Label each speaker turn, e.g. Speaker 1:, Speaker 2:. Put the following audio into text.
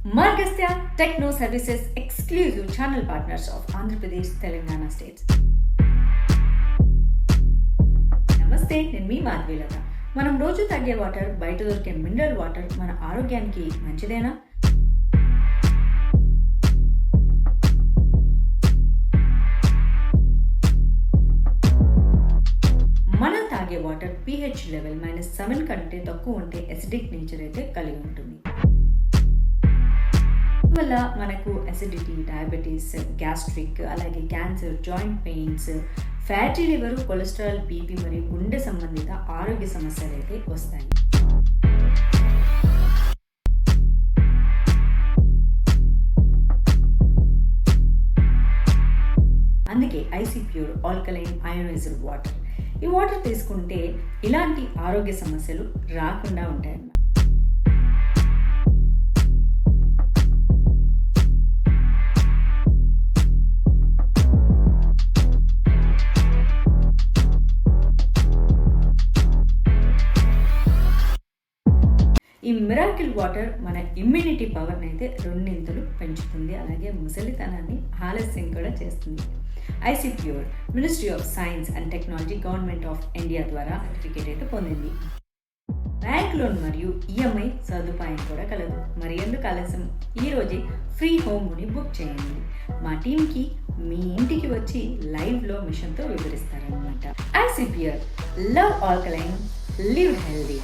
Speaker 1: Margastya Techno Services exclusive channel partners of Andhra Pradesh, Telangana states. నమస్తే, నేను మీ మాధవీలత. మనం రోజు తాగే వాటర్, బయట దొరికే మినరల్ వాటర్ మన ఆరోగ్యానికి మంచిదేనా? మనం తాగే వాటర్ pH లెవెల్ -7 కంటే తక్కువ ఉంటే అసిడిక్ నేచర్ అయితే కలిగి ఉంటుంది. వల్ల మనకు అసిడిటీ, డయాబెటీస్, గ్యాస్ట్రిక్, అలాగే cancer, joint pains, fatty liver, cholesterol, BP మరియు గుండె సంబంధిత ఆరోగ్య సమస్యలు అయితే వస్తాయి. అందుకే IC pure alkaline ionised water. ఈ వాటర్ తీసుకుంటే ఇలాంటి ఆరోగ్య సమస్యలు రాకుండా ఉంటాయన్నమాట. ఈ మిరాకిల్ వాటర్ మన ఇమ్యూనిటీ పవర్ని అయితే రెండింతలు పెంచుతుంది, అలాగే ముసలితనాన్ని ఆలస్యం కూడా చేస్తుంది. IC pure ministry of science and technology, government of India ద్వారా సర్టిఫికేట్ అయితే పొందింది. బ్యాంక్ లోన్ మరియు ఈఎంఐ సదుపాయం కూడా కలదు. మరి ఎందుకు ఆలస్యం? ఈరోజే ఫ్రీ హోమ్ని బుక్ చేయండి. మా టీంకి మీ ఇంటికి వచ్చి లైవ్లో మిషన్తో వివరిస్తారనమాట. Icy pure, love alkaline, live healthy.